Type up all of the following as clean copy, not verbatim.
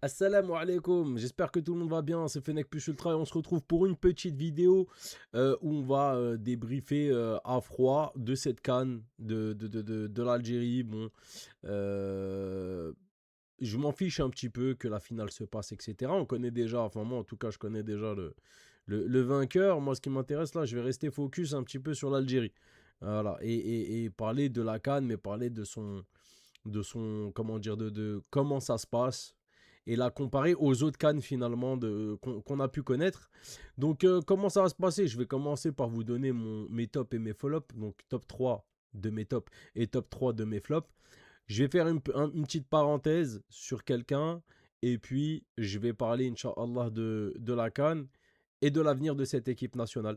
Assalamu alaikum, j'espère que tout le monde va bien, c'est Fennec Plus Ultra et on se retrouve pour une petite vidéo où on va débriefer à froid de cette CAN de l'Algérie. Bon, euh, je m'en fiche un petit peu que la finale se passe, etc. On connaît déjà, enfin moi en tout cas je connais déjà le vainqueur. Moi ce qui m'intéresse là, je vais rester focus un petit peu sur l'Algérie. Voilà, et parler de la CAN, mais parler de son comment dire, de comment ça se passe et la comparer aux autres cannes finalement qu'on a pu connaître. Donc comment ça va se passer? Je vais commencer par vous donner mes tops et mes flops. Donc top 3 de mes tops et top 3 de mes flops. Je vais faire une petite parenthèse sur quelqu'un et puis je vais parler, Inch'Allah, de la CAN et de l'avenir de cette équipe nationale.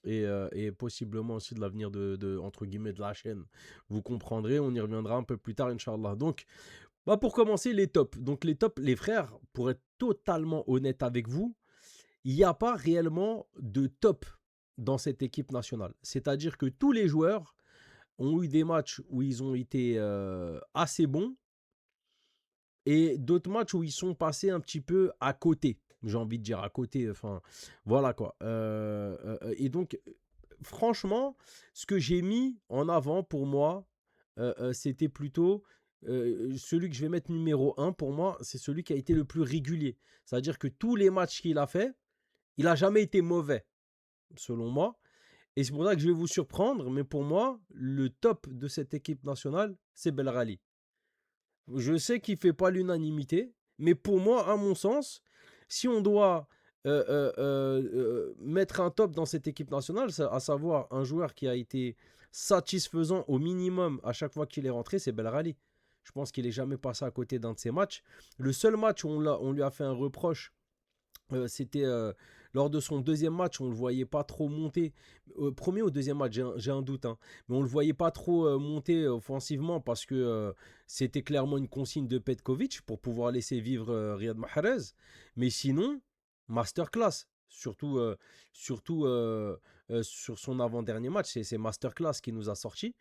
Et possiblement aussi de l'avenir entre guillemets, de la chaîne. Vous comprendrez, on y reviendra un peu plus tard, Inch'Allah. Donc, bah pour commencer, les tops. Donc les tops, les frères, pour être totalement honnête avec vous, il n'y a pas réellement de top dans cette équipe nationale. C'est-à-dire que tous les joueurs ont eu des matchs où ils ont été assez bons et d'autres matchs où ils sont passés un petit peu à côté. J'ai envie de dire à côté, enfin, voilà quoi. Et donc, franchement, ce que j'ai mis en avant pour moi, c'était plutôt celui que je vais mettre numéro un pour moi, c'est celui qui a été le plus régulier. C'est-à-dire que tous les matchs qu'il a fait, il n'a jamais été mauvais, selon moi. Et c'est pour ça que je vais vous surprendre, mais pour moi, le top de cette équipe nationale, c'est Belrali. Je sais qu'il ne fait pas l'unanimité, mais pour moi, à mon sens, si on doit mettre un top dans cette équipe nationale, à savoir un joueur qui a été satisfaisant au minimum à chaque fois qu'il est rentré, c'est Belrali. Je pense qu'il n'est jamais passé à côté d'un de ses matchs. Le seul match où on lui a fait un reproche, c'était lors de son deuxième match, on ne le voyait pas trop monter. Premier ou deuxième match, j'ai un doute, hein. Mais on ne le voyait pas trop monter offensivement parce que c'était clairement une consigne de Petkovic pour pouvoir laisser vivre Riyad Mahrez. Mais sinon, masterclass. Surtout sur son avant-dernier match, c'est masterclass qui nous a sorti.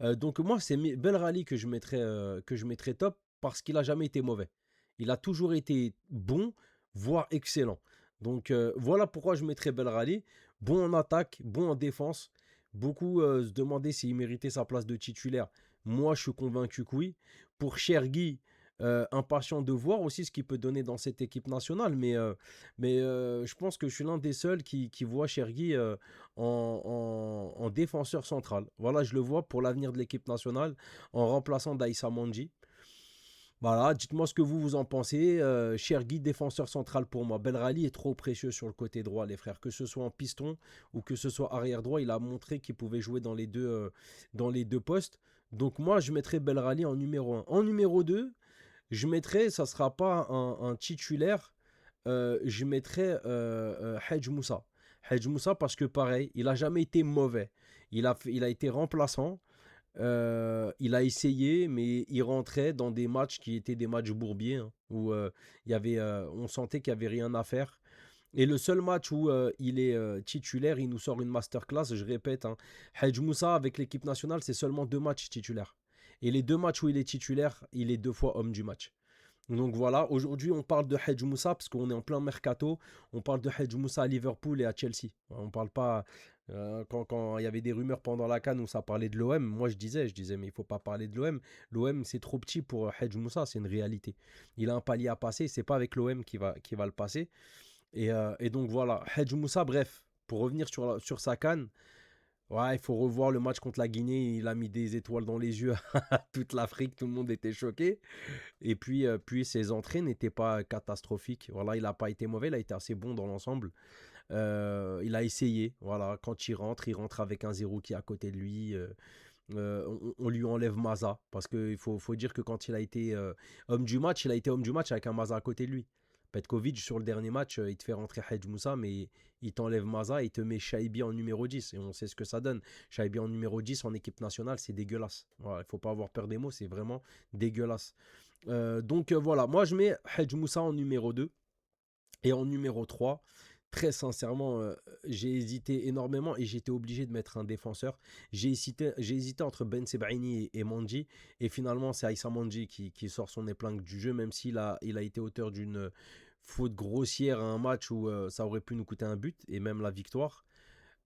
Donc moi, c'est Belrali que je mettrais top parce qu'il n'a jamais été mauvais. Il a toujours été bon, voire excellent. Donc voilà pourquoi je mettrais Belrali. Bon en attaque, bon en défense. Beaucoup se demandaient s'il méritait sa place de titulaire. Moi, je suis convaincu que oui. Pour Chergui, impatient de voir aussi ce qu'il peut donner dans cette équipe nationale. Mais je pense que je suis l'un des seuls qui voit Chergui en défenseur central. Voilà, je le vois pour l'avenir de l'équipe nationale en remplaçant Daïssa Mandji. Voilà, dites-moi ce que vous en pensez. Chergui, défenseur central pour moi. Belrali est trop précieux sur le côté droit, les frères. Que ce soit en piston ou que ce soit arrière droit, il a montré qu'il pouvait jouer dans les deux postes. Donc moi, je mettrais Belrali en numéro un. En numéro 2, je mettrais, ça ne sera pas un titulaire, je mettrais Hedj Moussa. Hedj Moussa parce que pareil, il n'a jamais été mauvais. Il a été remplaçant. Il a essayé, mais il rentrait dans des matchs qui étaient des matchs bourbiers, hein, où on sentait qu'il n'y avait rien à faire. Et le seul match où il est titulaire, il nous sort une masterclass, je répète, hein. Hedj Moussa avec l'équipe nationale, c'est seulement 2 matchs titulaires. Et les 2 matchs où il est titulaire, il est 2 fois homme du match. Donc voilà, aujourd'hui on parle de Hedj Moussa parce qu'on est en plein mercato. On parle de Hedj Moussa à Liverpool et à Chelsea. On parle pas quand il y avait des rumeurs pendant la CAN où ça parlait de l'OM. Moi je disais mais il faut pas parler de l'OM. L'OM c'est trop petit pour Hedj Moussa, c'est une réalité. Il a un palier à passer, c'est pas avec l'OM qui va le passer. Et donc voilà, Hedj Moussa, bref, pour revenir sur sa CAN, ouais, il faut revoir le match contre la Guinée. Il a mis des étoiles dans les yeux à toute l'Afrique, tout le monde était choqué. Et puis ses entrées n'étaient pas catastrophiques. Voilà, il n'a pas été mauvais, il a été assez bon dans l'ensemble. Il a essayé. Voilà, quand il rentre avec un zéro qui est à côté de lui. On lui enlève Maza. Parce qu'il faut dire que quand il a été homme du match, il a été homme du match avec un Maza à côté de lui. Petkovic, sur le dernier match, il te fait rentrer Hedj Moussa, mais il t'enlève Maza et il te met Shaibi en numéro 10. Et on sait ce que ça donne. Shaibi en numéro 10 en équipe nationale, c'est dégueulasse. Voilà, il ne faut pas avoir peur des mots, c'est vraiment dégueulasse. Donc voilà, moi je mets Hedj Moussa en numéro 2 et en numéro 3. très sincèrement, j'ai hésité énormément et j'étais obligé de mettre un défenseur. J'ai hésité entre Ben Sebaini et Mandji. Et finalement, c'est Aïssa Mandji qui sort son épingle du jeu, même s'il a été auteur d'une faute grossière à un match où ça aurait pu nous coûter un but et même la victoire.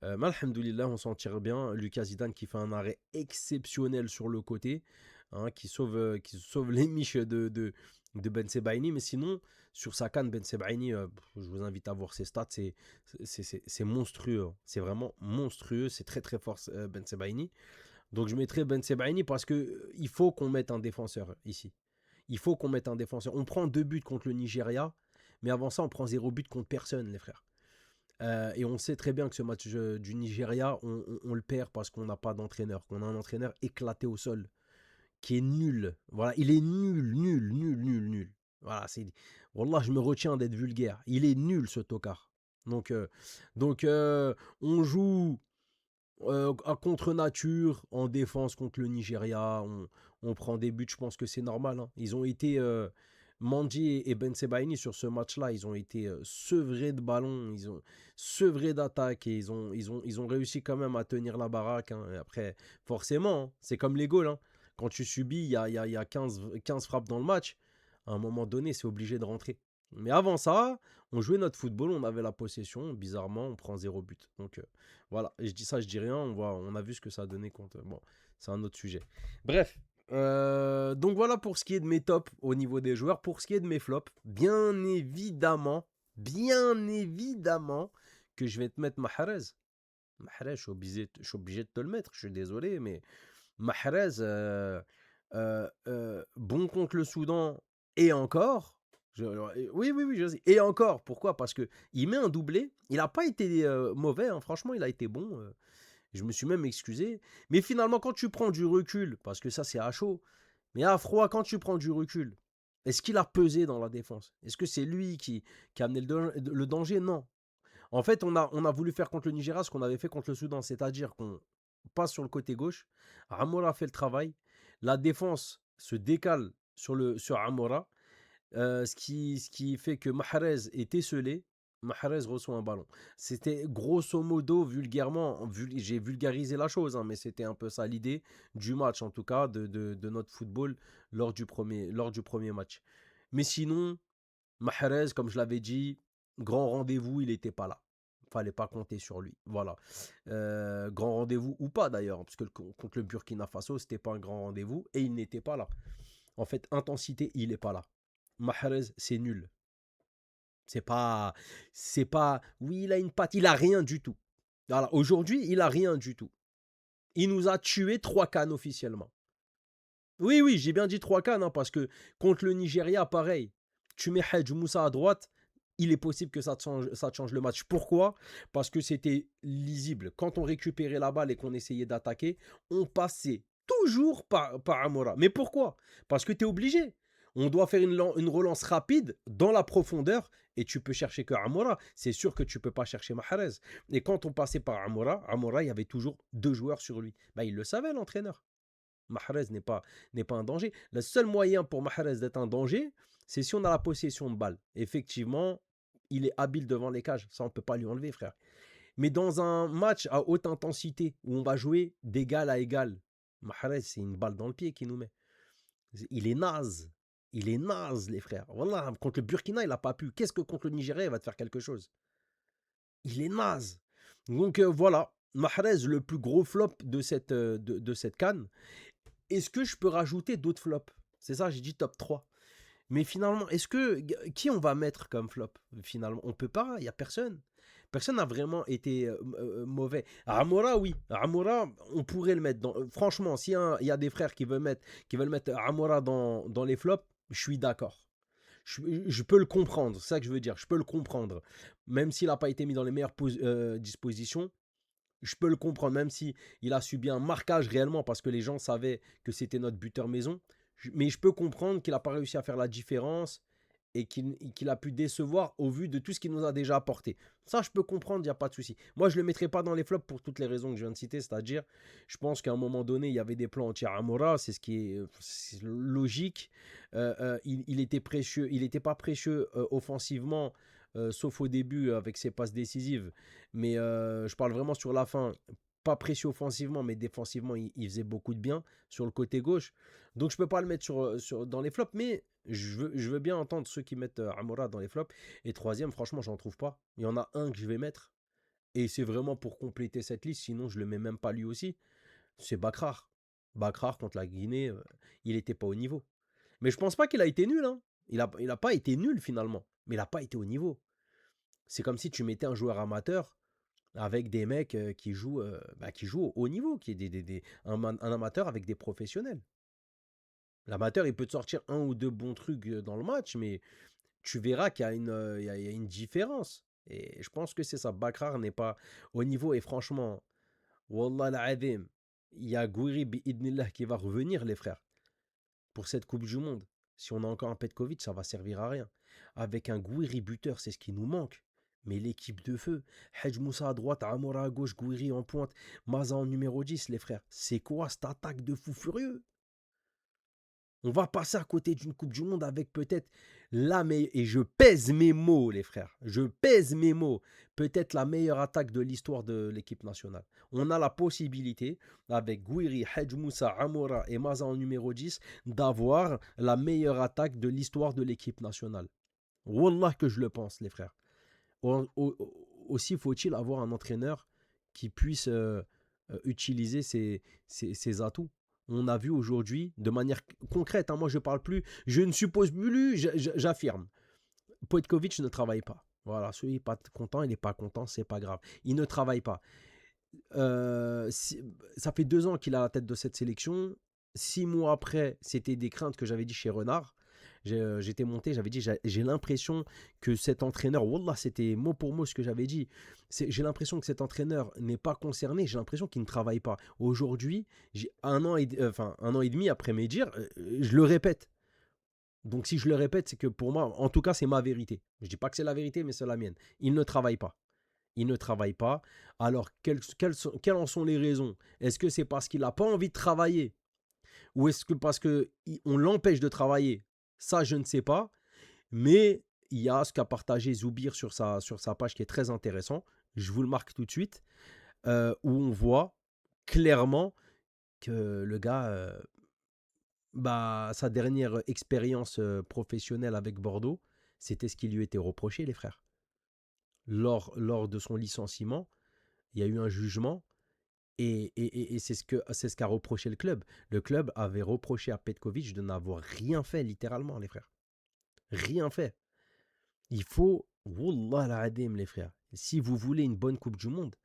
Mais alhamdoulilah, on s'en tire bien. Lucas Zidane qui fait un arrêt exceptionnel sur le côté, hein, qui sauve les miches de Ben Sebaini. Mais sinon, sur sa canne, Ben Sebaini, je vous invite à voir ses stats, c'est monstrueux, hein. C'est vraiment monstrueux, c'est très très fort Ben Sebaini. Donc je mettrai Ben Sebaini parce que il faut qu'on mette un défenseur ici. Il faut qu'on mette un défenseur. On prend 2 buts contre le Nigeria, mais avant ça, on prend 0 but contre personne, les frères. Et on sait très bien que ce match du Nigeria, on le perd parce qu'on n'a pas d'entraîneur, qu'on a un entraîneur éclaté au sol, qui est nul. Voilà, il est nul, nul, nul, nul, nul. Voilà, Wallah, je me retiens d'être vulgaire. Il est nul, ce tocard. Donc, on joue à contre-nature, en défense contre le Nigeria. On prend des buts, je pense que c'est normal, hein. Ils ont été, Mandji et Ben Sebaini, sur ce match-là, ils ont été sevrés de ballon, ils ont sevrés d'attaque et ils ont réussi quand même à tenir la baraque, hein. Et après, forcément, hein, c'est comme les goals, hein. Quand tu subis, il y a 15 frappes dans le match, à un moment donné, c'est obligé de rentrer. Mais avant ça, on jouait notre football, on avait la possession, bizarrement, on prend 0 but. Donc, voilà, et je dis ça, je dis rien, on a vu ce que ça a donné contre. Bon, c'est un autre sujet. Bref, donc voilà pour ce qui est de mes tops au niveau des joueurs. Pour ce qui est de mes flops, bien évidemment que je vais te mettre Mahrez. Mahrez, je suis obligé de te le mettre, je suis désolé, mais Mahrez, bon contre le Soudan, et encore. Oui, oui, oui, je sais. Et encore, pourquoi? Parce que il met un doublé. Il n'a pas été mauvais, hein. Franchement, il a été bon. Je me suis même excusé. Mais finalement, quand tu prends du recul, parce que ça, c'est à chaud, mais à froid, quand tu prends du recul, est-ce qu'il a pesé dans la défense? Est-ce que c'est lui qui a amené le danger? Non. En fait, on a voulu faire contre le Nigeria ce qu'on avait fait contre le Soudan, c'est-à-dire qu'on passe sur le côté gauche, Amora fait le travail, la défense se décale sur Amora, ce qui fait que Mahrez est esselé, Mahrez reçoit un ballon. C'était grosso modo, vulgairement, j'ai vulgarisé la chose, hein, mais c'était un peu ça l'idée du match, en tout cas, de notre football lors du premier match. Mais sinon, Mahrez, comme je l'avais dit, grand rendez-vous, il n'était pas là. Fallait pas compter sur lui. Voilà. Grand rendez-vous ou pas d'ailleurs, parce que contre le Burkina Faso, c'était pas un grand rendez-vous et il n'était pas là. En fait, intensité, il n'est pas là. Mahrez, c'est nul. C'est pas, oui, il a une patte, il a rien du tout. Voilà. Aujourd'hui, il a rien du tout. Il nous a tué 3 cannes officiellement. Oui, oui, j'ai bien dit 3 cannes, hein, parce que contre le Nigeria, pareil. Tu mets Hadj Moussa à droite, il est possible que ça te change le match. Pourquoi? Parce que c'était lisible. Quand on récupérait la balle et qu'on essayait d'attaquer, on passait toujours par Amora. Mais pourquoi? Parce que tu es obligé. On doit faire une relance rapide dans la profondeur et tu peux chercher que Amora. C'est sûr que tu ne peux pas chercher Mahrez. Et quand on passait par Amora, il y avait toujours 2 joueurs sur lui. Ben, il le savait, l'entraîneur. Mahrez n'est pas un danger. Le seul moyen pour Mahrez d'être un danger, c'est si on a la possession de balle. Effectivement, il est habile devant les cages. Ça, on ne peut pas lui enlever, frère. Mais dans un match à haute intensité, où on va jouer d'égal à égal, Mahrez, c'est une balle dans le pied qu'il nous met. Il est naze. Il est naze, les frères. Voilà, contre le Burkina, il n'a pas pu. Qu'est-ce que contre le Nigeria, il va te faire quelque chose? Il est naze. Donc voilà, Mahrez, le plus gros flop de cette CAN. Est-ce que je peux rajouter d'autres flops? C'est ça, j'ai dit top 3. Mais finalement, qui on va mettre comme flop? Finalement, on peut pas, il y a personne. Personne n'a vraiment été mauvais. Amora, oui. Amora, on pourrait le mettre franchement, s'il y a des frères qui veulent mettre Amora dans les flops, je suis d'accord. Je peux le comprendre, c'est ça que je veux dire. Je peux le comprendre. Même s'il n'a pas été mis dans les meilleures dispositions, je peux le comprendre, même si il a subi un marquage réellement parce que les gens savaient que c'était notre buteur maison. Mais je peux comprendre qu'il n'a pas réussi à faire la différence et qu'il a pu décevoir au vu de tout ce qu'il nous a déjà apporté. Ça, je peux comprendre, il n'y a pas de souci. Moi, je ne le mettrai pas dans les flops pour toutes les raisons que je viens de citer, c'est-à-dire, je pense qu'à un moment donné, il y avait des plans anti-Amora, c'est ce qui c'est logique. Il était précieux, il n'était pas précieux offensivement sauf au début avec ses passes décisives. Mais je parle vraiment sur la fin. Pas précis offensivement, mais défensivement, il faisait beaucoup de bien sur le côté gauche. Donc je peux pas le mettre dans les flops, mais je veux bien entendre ceux qui mettent Amoura dans les flops. Et troisième, franchement, j'en trouve pas. Il y en a un que je vais mettre. Et c'est vraiment pour compléter cette liste, sinon je le mets même pas lui aussi. C'est Bakrar. Bakrar contre la Guinée, il n'était pas au niveau. Mais je pense pas qu'il a été nul, hein. Il a pas été nul finalement, mais il n'a pas été au niveau. C'est comme si tu mettais un joueur amateur avec des mecs qui jouent au haut niveau, qui est un amateur avec des professionnels. L'amateur, il peut te sortir un ou deux bons trucs dans le match, mais tu verras qu'il y a il y a une différence. Et je pense que c'est ça. Bakrar n'est pas au niveau. Et franchement, Wallah al-Azim, il y a Gouiri bi'idnillah qui va revenir, les frères, pour cette Coupe du Monde. Si on a encore un Petkovic, ça va servir à rien. Avec un Gouiri buteur, c'est ce qui nous manque. Mais l'équipe de feu, Hedj Moussa à droite, Amoura à gauche, Gouiri en pointe, Maza en numéro 10, les frères. C'est quoi cette attaque de fou furieux? On va passer à côté d'une Coupe du Monde avec peut-être et je pèse mes mots, les frères. Je pèse mes mots. Peut-être la meilleure attaque de l'histoire de l'équipe nationale. On a la possibilité, avec Gouiri, Hedj Moussa, Amoura et Maza en numéro 10, d'avoir la meilleure attaque de l'histoire de l'équipe nationale. Wallah que je le pense, les frères. Aussi faut-il avoir un entraîneur qui puisse utiliser ses atouts. On a vu aujourd'hui, de manière concrète, hein, moi je parle plus, je ne suppose plus, j'affirme. Petkovic ne travaille pas. Voilà, celui qui n'est pas content, il n'est pas content, c'est pas grave. Il ne travaille pas. Ça fait 2 ans qu'il a la tête de cette sélection. 6 mois après, c'était des craintes que j'avais dit chez Renard. J'étais monté, j'avais dit, j'ai l'impression que cet entraîneur, Wallah, c'était mot pour mot ce que j'avais dit. J'ai l'impression que cet entraîneur n'est pas concerné, j'ai l'impression qu'il ne travaille pas. Aujourd'hui, j'ai un an et demi après mes dires, je le répète. Donc si je le répète, c'est que pour moi, en tout cas, c'est ma vérité. Je ne dis pas que c'est la vérité, mais c'est la mienne. Il ne travaille pas. Il ne travaille pas. Alors, quelles en sont les raisons? Est-ce que c'est parce qu'il n'a pas envie de travailler? Ou est-ce que parce qu'on l'empêche de travailler? Ça, je ne sais pas. Mais il y a ce qu'a partagé Zoubir sur sa page qui est très intéressant. Je vous le marque tout de suite. Où on voit clairement que le gars, sa dernière expérience professionnelle avec Bordeaux, c'était ce qui lui était reproché, les frères. Lors de son licenciement, il y a eu un jugement. Et c'est ce qu'a reproché le club. Le club avait reproché à Petkovic de n'avoir rien fait, littéralement, les frères. Rien fait. Il faut, Wallah al-Adim, les frères, si vous voulez une bonne Coupe du Monde,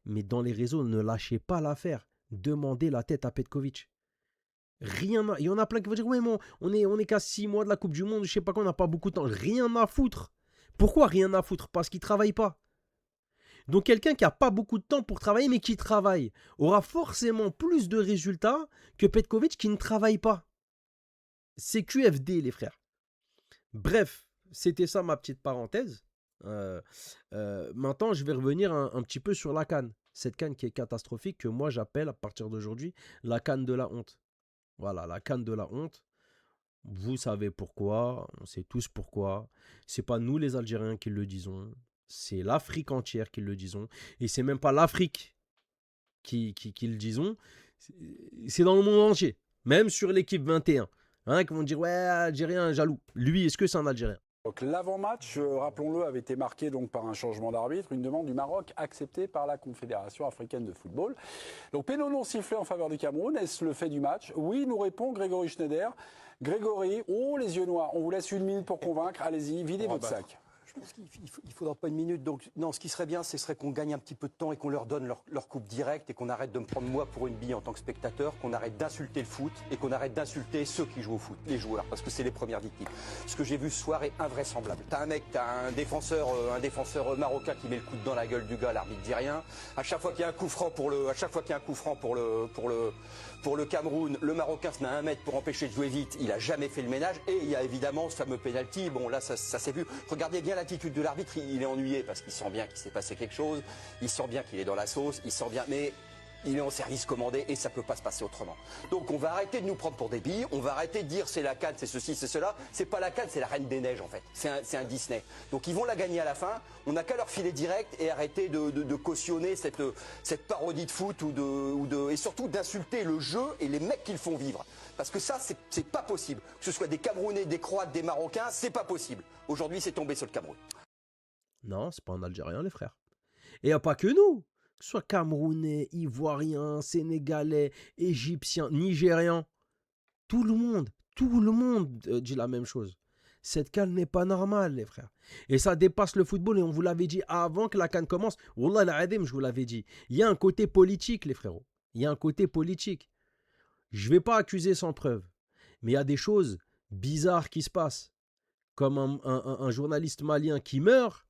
mais dans les réseaux, ne lâchez pas l'affaire. Demandez la tête à Petkovic. Rien à... Il y en a plein qui vont dire, ouais, mais on est qu'à 6 mois de la Coupe du Monde, je sais pas quoi, on n'a pas beaucoup de temps. Rien à foutre. Pourquoi rien à foutre? Parce qu'il ne travaille pas. Donc quelqu'un qui n'a pas beaucoup de temps pour travailler, mais qui travaille, aura forcément plus de résultats que Petkovic qui ne travaille pas. C'est QFD, les frères. Bref, c'était ça ma petite parenthèse. Maintenant, je vais revenir un petit peu sur la CAN. Cette CAN qui est catastrophique, que moi j'appelle à partir d'aujourd'hui la CAN de la honte. Voilà, la CAN de la honte. Vous savez pourquoi, on sait tous pourquoi. C'est pas nous les Algériens qui le disons. C'est l'Afrique entière qui le disons. Et c'est même pas l'Afrique qui le disons. C'est dans le monde entier. Même sur l'équipe 21. Hein, qui vont dire, ouais, Algérien jaloux. Lui, est-ce que c'est un Algérien? Donc l'avant-match, rappelons-le, avait été marqué donc par un changement d'arbitre, une demande du Maroc acceptée par la Confédération africaine de football. Donc péno non sifflé en faveur du Cameroun, est-ce le fait du match? Oui, nous répond Grégory Schneider. Grégory, oh les yeux noirs, on vous laisse 1 minute pour convaincre, allez-y, videz votre sac. Je pense qu'il ne faudra pas 1 minute. Donc, non, ce qui serait bien, ce serait qu'on gagne un petit peu de temps et qu'on leur donne leur coupe directe et qu'on arrête de me prendre moi pour une bille en tant que spectateur, qu'on arrête d'insulter le foot et qu'on arrête d'insulter ceux qui jouent au foot, les joueurs, parce que c'est les premières victimes. Ce que j'ai vu ce soir est invraisemblable. T'as un défenseur marocain qui met le coude dans la gueule du gars, l'arbitre dit rien. À chaque fois qu'il y a un coup franc pour le Cameroun, le Marocain se met à 1 mètre pour empêcher de jouer vite. Il a jamais fait le ménage. Et il y a évidemment ce fameux penalty. Bon, là, ça s'est vu. Regardez bien l'attitude de l'arbitre. Il est ennuyé parce qu'il sent bien qu'il s'est passé quelque chose. Il sent bien qu'il est dans la sauce. Il sent bien. Mais il est en service commandé et ça peut pas se passer autrement. Donc on va arrêter de nous prendre pour des billes, on va arrêter de dire c'est la CAN, c'est ceci, c'est cela. C'est pas la CAN, c'est la Reine des Neiges en fait. C'est un Disney. Donc ils vont la gagner à la fin. On n'a qu'à leur filer direct et arrêter de cautionner cette parodie de foot et surtout d'insulter le jeu et les mecs qui le font vivre. Parce que ça, c'est pas possible. Que ce soit des Camerounais, des Croates, des Marocains, c'est pas possible. Aujourd'hui, c'est tombé sur le Cameroun. Non, c'est pas un Algérien, les frères. Et il n'y a pas que nous. Que ce soit Camerounais, Ivoiriens, Sénégalais, Égyptiens, Nigérians. Tout le monde dit la même chose. Cette CAN n'est pas normale, les frères. Et ça dépasse le football. Et on vous l'avait dit avant que la CAN commence. Wallah al-Adim, je vous l'avais dit. Il y a un côté politique, les frérots. Il y a un côté politique. Je ne vais pas accuser sans preuve. Mais il y a des choses bizarres qui se passent. Comme un journaliste malien qui meurt,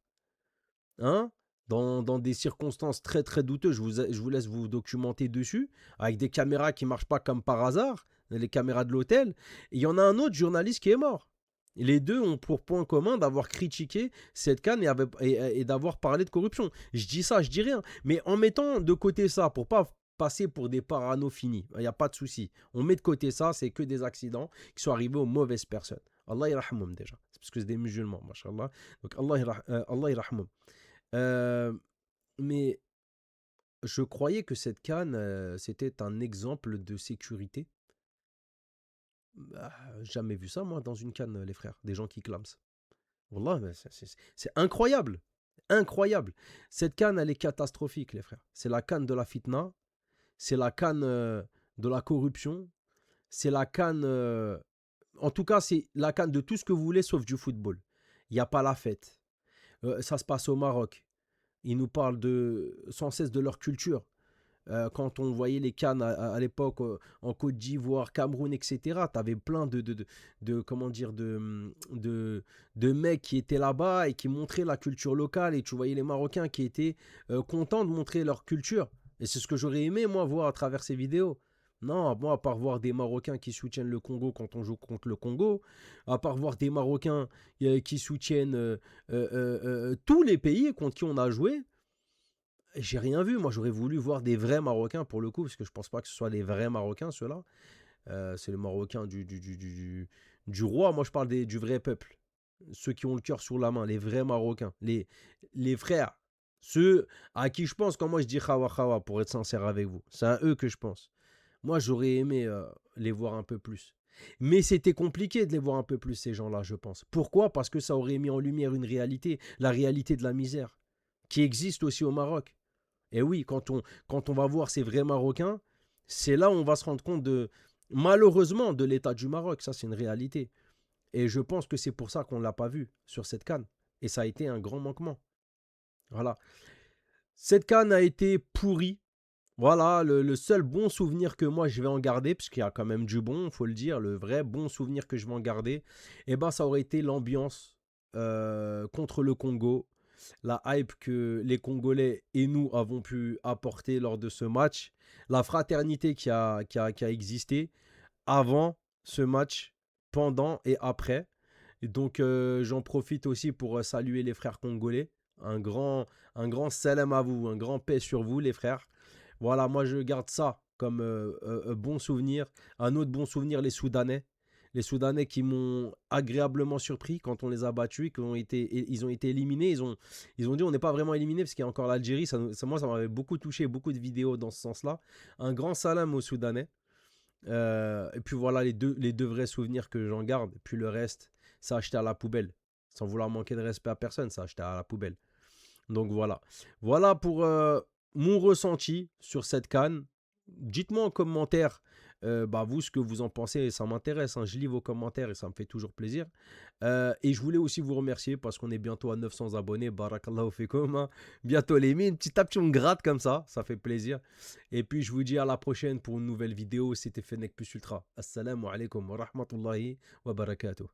hein, dans des circonstances très très douteuses. Je vous laisse vous documenter dessus, avec des caméras qui ne marchent pas comme par hasard, les caméras de l'hôtel. Et il y en a un autre journaliste qui est mort. Et les deux ont pour point commun d'avoir critiqué cette CAN et d'avoir parlé de corruption. Je dis ça, je dis rien. Mais en mettant de côté ça, pour pas passer pour des parano finis, il n'y a pas de souci. On met de côté ça, c'est que des accidents qui sont arrivés aux mauvaises personnes. Allah yarhamoum déjà. C'est parce que c'est des musulmans, mashallah. Donc Allah yarhamoum. Mais je croyais que cette CAN, c'était un exemple de sécurité. Bah, jamais vu ça, moi, dans une CAN, les frères. Des gens qui clament. Wallah, mais c'est incroyable. Incroyable. Cette CAN, elle est catastrophique, les frères. C'est la CAN de la fitna. C'est la CAN de la corruption. C'est la CAN... en tout cas, c'est la CAN de tout ce que vous voulez, sauf du football. Il n'y a pas la fête. Ça se passe au Maroc. Ils nous parlent sans cesse de leur culture. Quand on voyait les CAN à l'époque en Côte d'Ivoire, Cameroun, etc., tu avais plein de mecs qui étaient là-bas et qui montraient la culture locale. Et tu voyais les Marocains qui étaient contents de montrer leur culture. Et c'est ce que j'aurais aimé, moi, voir à travers ces vidéos. Non, moi, à part voir des Marocains qui soutiennent le Congo quand on joue contre le Congo, à part voir des Marocains qui soutiennent tous les pays contre qui on a joué, j'ai rien vu. Moi, j'aurais voulu voir des vrais Marocains pour le coup, parce que je pense pas que ce soit les vrais Marocains, ceux-là. C'est le Marocain du roi. Moi, je parle du vrai peuple. Ceux qui ont le cœur sur la main, les vrais Marocains. Les frères. Ceux à qui je pense quand moi je dis Khawa Khawa, pour être sincère avec vous. C'est à eux que je pense. Moi, j'aurais aimé les voir un peu plus. Mais c'était compliqué de les voir un peu plus, ces gens-là, je pense. Pourquoi? Parce que ça aurait mis en lumière une réalité, la réalité de la misère, qui existe aussi au Maroc. Et oui, quand on va voir ces vrais Marocains, c'est là où on va se rendre compte malheureusement, de l'état du Maroc. Ça, c'est une réalité. Et je pense que c'est pour ça qu'on ne l'a pas vu sur cette CAN. Et ça a été un grand manquement. Voilà. Cette CAN a été pourrie. Voilà, le seul bon souvenir que moi je vais en garder, parce qu'il y a quand même du bon, il faut le dire, le vrai bon souvenir que je vais en garder, eh ben, ça aurait été l'ambiance contre le Congo, la hype que les Congolais et nous avons pu apporter lors de ce match, la fraternité qui a existé avant ce match, pendant et après. Et donc j'en profite aussi pour saluer les frères congolais. Un grand salam à vous, un grand paix sur vous les frères. Voilà, moi je garde ça comme bon souvenir. Un autre bon souvenir, les Soudanais. Les Soudanais qui m'ont agréablement surpris quand on les a battus, ils ont été éliminés. Ils ont dit on n'est pas vraiment éliminés parce qu'il y a encore l'Algérie. Moi, ça m'avait beaucoup touché, beaucoup de vidéos dans ce sens-là. Un grand salam aux Soudanais. Et puis voilà les deux vrais souvenirs que j'en garde. Et puis le reste, ça acheté à la poubelle. Sans vouloir manquer de respect à personne, ça acheté à la poubelle. Donc voilà. Voilà pour mon ressenti sur cette CAN. Dites-moi en commentaire vous ce que vous en pensez, ça m'intéresse, hein. Je lis vos commentaires et ça me fait toujours plaisir. Et je voulais aussi vous remercier parce qu'on est bientôt à 900 abonnés. Barakallahu fekoum, hein. Bientôt les mines, petit à petit on gratte comme ça fait plaisir. Et puis je vous dis à la prochaine pour une nouvelle vidéo. C'était Fennec Plus Ultra. Assalamu alaikum wa rahmatullahi wa barakatuh.